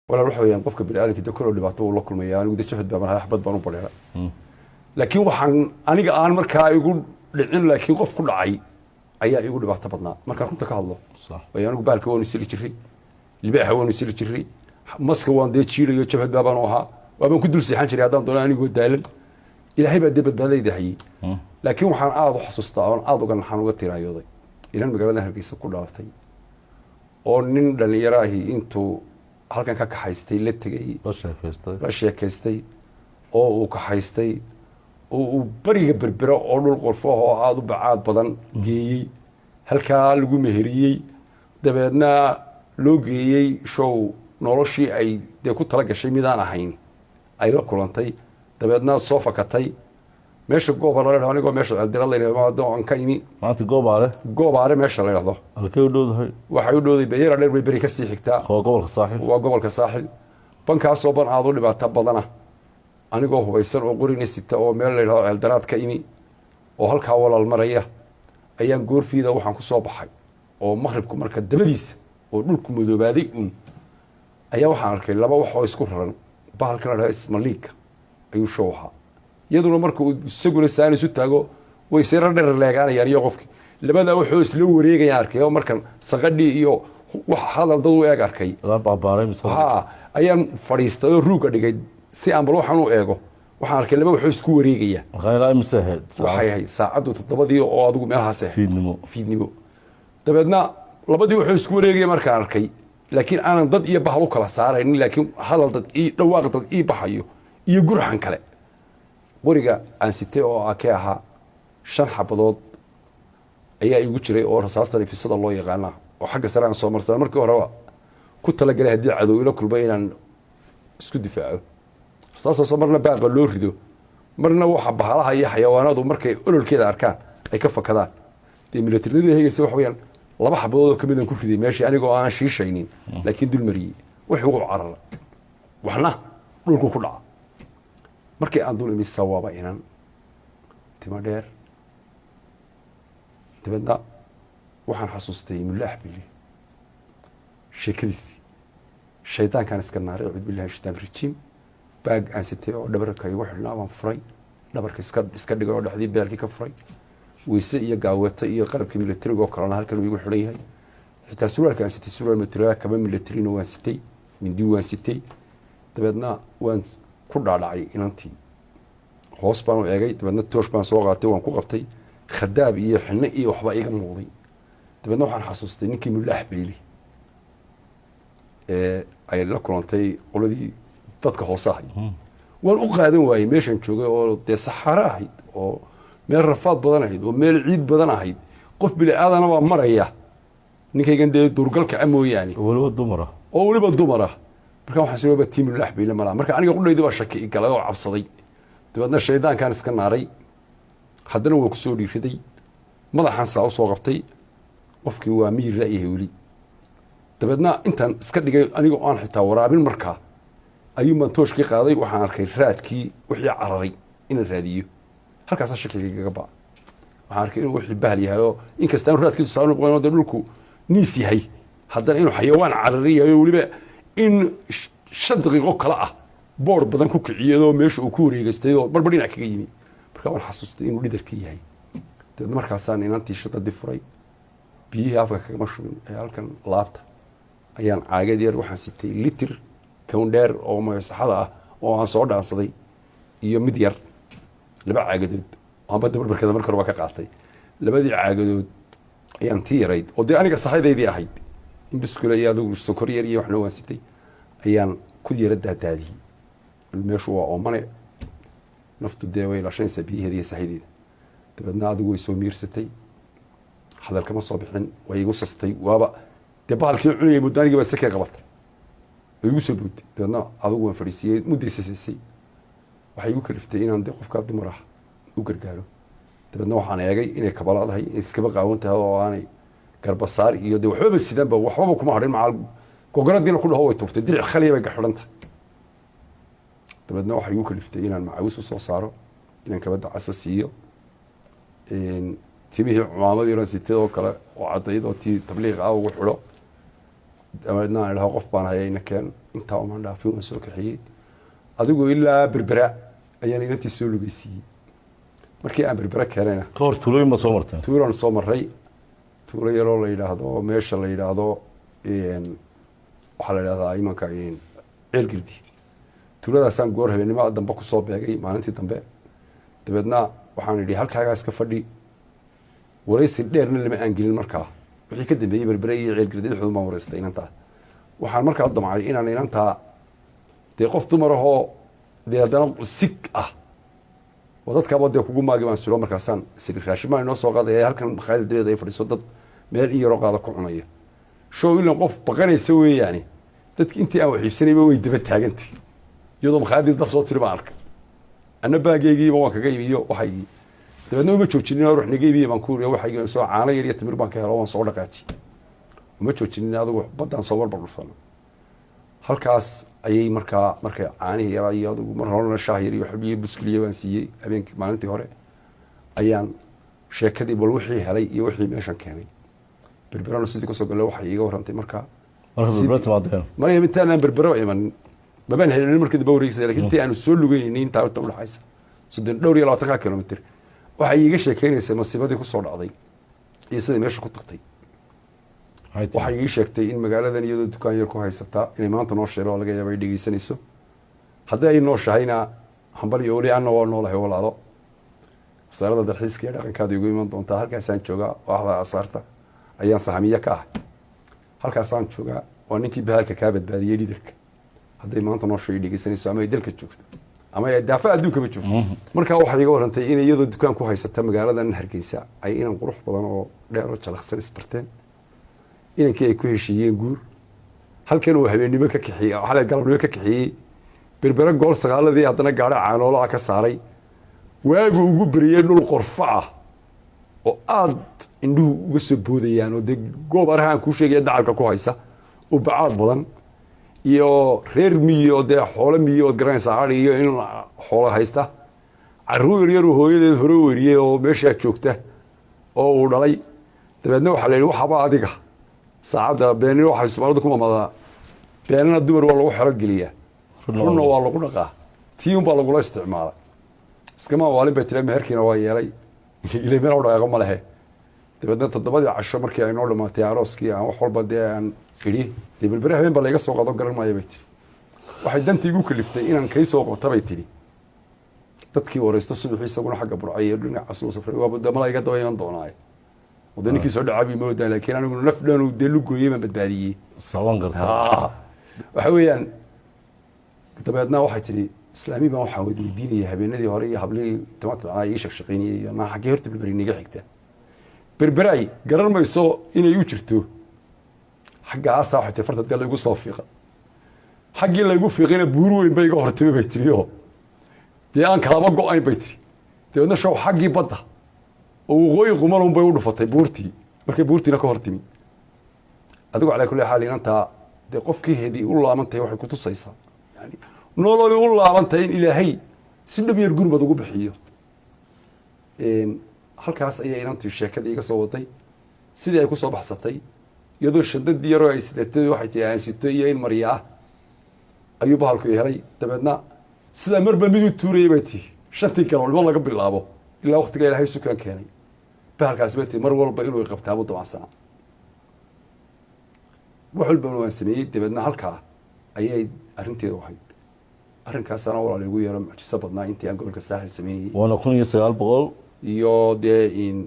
ولا روح ويان قفك بالآلة كده كله اللي بعطوه الله كل ما يعني وده شفت بقى أنا حبض بانو بديرة لكن وحن أنا قان مركا يقول لأن لكن قف كل عي أيا يقول بعت بدنا مركا كنت كهالله صح ويان قبالك هو نسيل جري اللي بقى هو نسيل جري مسك وان ده تشيل يشفت بقى بانوها وأنا كنت درسي حنشري هذا دون أنا يقول دايلن إلى هيبة دبت بهذا دحيي لكن وحن أعض حسوستا أنا أعض قان حنوقت ترايضي إلى المقابلة هرقيس كل عرفتي oo nin dhalinyaraahi intuu halkan ka kaxaystay la tegay la sheekaystay oo uu kaxaystay oo uu bariga berbera oo dhul qorfo oo aad u bacaad badan geeyey halkaa lagu meheriyey dabeedna loo geeyey show noloshii ay dee ku tala gashay midaan ahayn ay la kulantay dabeedna soo fakatay meesha goobaale la anigo meesha cildirada la yiraahdo aan ka imi maanta goobaale meesha la yiraahdo halkay u dhowdahay waxay u dhowday beeyar dheer bay bari ka sii xigtaa waa gobolka saaxil bankaas oo ban aad u dhibaato badana anigoo hubaysan oo qorina sita oo meel la yiraahdo cildaraad ka imi oo halkaa walaal maraya ayaan goorfiida waxaan ku soo baxay oo maqribku marka dabadiisa oo dhulku madoobaaday ayaa waxaan arkay laba wax oo isku raran bahalka la yiraahdo ismaliika ayuu shooha iyaduna marka uu isaguna saan isu taago way sir dheer leegaanayaan iyo qofkii labada wuxuu isla wareegaya arkay oo markan saqadhi iyo wax hadal dad u eeg arkay ayaan fadhiistay oo ruuga dhigay si aan bal waxaan u eego waxaan arkay laba wuxuu isku wareegaya waxay saacadu 7 oo adigu meelahaas ah fiidnimo dabeedna labadii wuxuu isku wareegaya markaan arkay laakiin aanan dad iyo bahal u kala saarayn laakiin hadal dad iyo dhawaaq dad iyo baxayo iyo gurxan kale qoriga aan sitay oo ka ahaa 5 xabadood ayaa igu jiray oo rasaasta ifisada loo yaqaana oo xagga sare aan soo marsan markii hore ku tala galay hadii cadow ila kulba inaan isku difaaco rasaasta soo marna baaqa loo rido marna waxa bahalaha iyo xayawaanadu markay ololkeeda arkaan ay ka fakadaan militariga heegaysa wax weeyaan 2 xabadood oo kamid ah ku riday meeshii anigoo aan shiishaynin laakiin dul mariyay wuxuu u carara waxna dhulku ku dhaca markii aan dul imisa waaba inaan tima dheer dabeedna waxaan xasuustay mulaax bili sheekadiisii shaydaankan iska naaray cud billahi shaytaan rajim baag aan sitay oo dhabarka igu xidhnaa waan furay dhabarka iska dhigay oo dhaxdii beelkii ka furay weyse iyo gaawata iyo qalabkii militariga oo kalena halkan igu xidhan yahay xitaa surwaalka aan sitay surwaal militariga kaba militarina waan sitay mindi waan sitay dabeedna waan ku dhaadhacay inantii hoos baan u eegay dabeedna toosh baan soo qaatay waan ku qabtay khadaab iyo xinne iyo waxba iga muuqday dabeedna waxaan xasuustay ninkii mulaax beeli ay la kulantay qoladii dadka hoose ahay waan u qaadan waayey meeshaan joogay oo dee saxaaro ahayd oo meel rafaad badan ahayd oo meel ciid badan ahayd qof bili aadana baa maraya ninkaygan dee duurgalka mooyaane oo weliba dumara marka waxaan soo baatay mulaax beeli malaha marka aniga qudhayda baa shaki galay oo cabsaday dabeedna shaydaankan iska naaray haddana waa ku soo dhiiriday madaxan saa u soo qabtay qofkii waa miyir ra'yahay weli dabeedna intaan iska dhigay anigoo aan xitaa waraabin markaa ayuunbaan tooshkii qaaday waxaan arkay raadkii wixii cararay inaan raadiyo halkaasaa shakigaygaga ba'a waxaan arkay inuu wixii bahal yahay oo inkasta aanu raadkiisu saa noqon oo dee dhulku niis yahay haddana inuu xayawaan carari yahay oo weliba in 5 daqiiqo kale ah boor badan ku kiciyadoo meesha uu ku wareegaystay oo barbar dhinac kaga yimi marka waan xasuustay inuu lidarka yahay dabeedna markaasaan inantii shadadii furay biyihii afka kagama shubin ee halkan laabta ayaan caagad yar waxaan sitay litir kawndheer oo magasaxada ah oo aan soo dhaansaday iyo mid yar 2 caagadood aan badda barbarkeeda marka hore ka qaatay 2 caagadood ayaan tii yarayd oo dee aniga saxadeydii ahayd in biskula iyo adigu sokor yar iyo waxna waan sitay ayaan ku yara daadaadiyey meeshu waa oomane naftu dee way lashanaysaa biyaheeda iyo saxideeda dabeedna adigu way soo miirsatay hadal kama soo bixin way igu sastay waaba dee bahalkii cunayay muddaanigii baa sakee qabatay way igu soo bootay dabeedna adigu waan fadhiisiyey muddaysa siisay waxay igu kaliftay inaan dee qofkaa dumar ah u gargaaro dabeedna waxaan eegay inay kabalaadahay iskaba qaawan tahay oo aanay garbasaar iyo dee waxbaba sidaanba waxbaba kuma hadhin macal gogoradiina ku dhaho way tuurtay diric khaliya bay gaxidhanta dabeedna waxay igu kaliftay inaan macaawis u soo saaro inaan kabadda casa siiyo timihii cumaamadii oran sitay oo kale oo cadayd oo tii tabliiq ah ugu xidho dabeedna aan idhaho qof baan hayay ina keen intaa umaan dhaafin waan soo kaxeeyey adigu ilaa berbera ayaan inantii soo lugaysiiyey markii aan berbera keenayna ka hor tuulooyin baad soo marteen tuulaan soo maray tuulo yaroo la yidhaahdo meesha la yidhaahdo waxaa la yidhahdaa imanka ceelgirdi tuuladaasaan goor habeenimada dambe kusoo beegay maalintii dambe dabeedna waxaan idhi halkaagaa iska fadhi waraysi dheerna lama aan gelin markaa wixii ka dambeeyey berbere iyo ceelgirdi dhexdooda baan waraystay inantaa waxaan markaa damcay inaan inantaa dee qof dumar ahoo dee haddana sig ah oo dadkaaba dee kugu maagi baan siro markaasaan siri raashimaan inoo soo qaaday halkan makhaayada dabeeda ay fadhiiso dad meel in yaroo qaada ku cunaya show ilan qof baqanaysa weeyaani dadki intii aan waxiibsanayba way daba taagantay iyadoo makhaayadii daf soo tiri baan arkay anna baageygiiba waan kaga imiyo waxaygii dabeedna uma joojinin ruux naga imiye baan ku iri waxaygii soo caano yar iyo timir baan ka helo waan soo dhaqaaji uma joojinin adigu baddaan soo warbar dhufano halkaas ayay markay caanihii yaraa iyo adigu mar horena shaah yar iyo xubniyo buskiliya baan siiyey habeenkii maalintii hore ayaan sheekadii bal wixii helay iyo wixii meeshan keenay berberana sidii kusoo galle waxay iiga warrantay markaa marya intaanaan berbero imanin mabaan helin markii daba wareegsay lakin intii aanu soo lugeynaynin intaa inta udhaxaysa dhowr iyo 20 kilomitr waxay iiga sheekeynaysay masiibadii kusoo dhacday iyo sidai meesha ku tagtay waxay ii sheegtay in magaaladan iyadoo dukaan yar ku haysataa inay maanta noo sheelo laga yaaba ay dhegeysanayso haddii ay nooshahayna hambal iyo oli anna waa noolahay walaalo wasaaradda dalxiiska iyo dhaqankaada igu iman doontaa halkaasaan joogaa waaxda asaarta ayaan sahamiye ka ahay halkaasaan joogaa waa ninkii bahalka kaa badbaadiyey liderka hadday maanta noosha ay dhegeysanayso ama ay dalka joogto ama ay daafa adduunkaba joogto markaa waxay iga warrantay in iyadoo dukaan ku haysata magaaladan Hargeysa ay inan qurux badan oo dheer oo jalaqsan isbarteen inankii ay ku heshiiyeen guur halkan uu habeenimo ka kixiyey xalay galabnimo ka kixiyey berbera gool sagaaladii haddana gaadho caanoolaha ka saaray waagu ugu beriyey dhul qorfa ah oo aad indhuhu uga soo boodayaan oo dee goob arahaan kuu sheegaya dacalka ku haysa oo bacaad badan iyo reer miyi oo dee xoolo miyi ood garanaysaa ari iyo in xoolo haysta carruur yaryar uu hooyadeed hore weriyey oo meeshaa joogta oo uu dhalay dabeedna waxaa la yidhi waxaba adiga saacadda beenina waxay Soomaalidu ku mamadaa beenina dumar waa lagu xero geliyaa runna waa lagu dhaqaa tii un baa lagula isticmaalay iskama waalin bay tiri meherkiina waa yeelay ilaa meel dhaqaaqo ma lehe dabeedna 7 casho markii ay noo dhamaatay arooskii aan wax walba dee aan idhi dee berbera habeen baa laga soo qaado garan maayo bay tiri waxay dantii igu kaliftay inaan kay soo qabto bay tiri dadkii wareysto subaxii isaguna xagga burcay iyo dhinaca soo safray waa badamada iga daba iman doonaa wadaninkii soo dhacay moodaa laakiin anigu naf dhan uu dee lugooyay ma badbaadiyey sawan garta waxa weeyaan dabeedna waxay tiri islaami baan waxaan weydiinayay habeenadii hore iyo hablii tamata ay shaqshaqeynayay iyo ma xagee horta berberi niga xigta berberay garan mayso inay u jirto xagga aasta waxay tiri fartad gal igu soo fiiqa xaggii la igu fiiqina buur weyn bay iga hortimi bay tiri oo dee aan kalaba go-ayn bay tiri dabeedna show xaggii badda oo waqooyi quman un bay u dhufatay buurtii markay buurtiina ka hortimi adigu calaa kulli xaal inantaa dee qofkii hedii u laabantahay waxay ku tusaysaa yani nolol u laabantahay in ilaahay si dhab yar gurmad ugu bixiyo halkaas ayay inantii sheekada iga soo waday sidii ay ku soo baxsatay iyadoo shadadii yaroo ay sidatay waxay tii aan sito iyo in marya ah ayuu bahalku helay dabeedna sidaa marba mid u tuurayay bay tii 5 kilomitir laga bilaabo ilaa waqtiga ilaahay sukaan keenay bahalkaas bay tii mar walba inuu qabtaabo dabacsan wuxuu walba waan sameeyay dabeedna halkaa ayay arinteedu ahayd arrinkaasana walaal igu yeero mucjiso badnaa intii aan gobolka saaxil sameeyay waana 1900 iyo dee in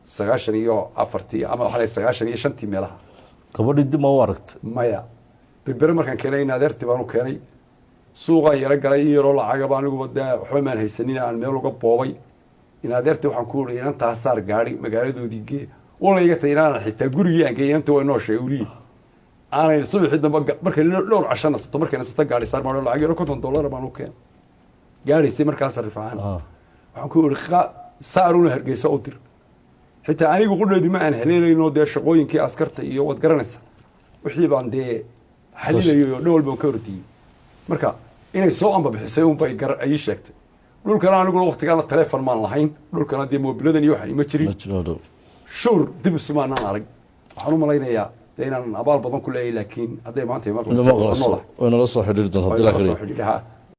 94 ama waxa 95 meelaha gabadhii dib ma u aragtay maya berbera markaan keenay in adeertii baan u keenay suuqa yara galay in yaroo lacaga baan anigu wadaa waxba maan haysanin aan meel uga boobay in adeertii waxaan ku uri inantaa saar gaari magaaladoodii gee wala iga tay inaan xitaa gurigii aan geeyay inta way noo sheegay wali aanay subaxii dambe markay dhowr casho nasato markay nasato gaari saar baan lacag yaro $50 baan u keenay gaaraysi markaas sarifaan waxaan ku uri saaruna Hargeysa u dir xitaa anigu qudheedu ma aan heleelayno dee shaqooyinkii askarta iyo wad garanaysa wixii baan dee xalinayo dhowr baan ka ordiyay marka inay soo amba bixisay un bay ay sheegtay dhulkana anigu waqtigaana telefoon maan lahayn dhulkana dee moobiladan iyo waxa ima jirin shuur dib ismaanaan arag waxaan u malaynayaa dee inaan abaal badan ku leeyahay laakiin hadday maanta inama qalas way nala soo xidhiiri doonta haddii la soo kariyo xidhiidhaha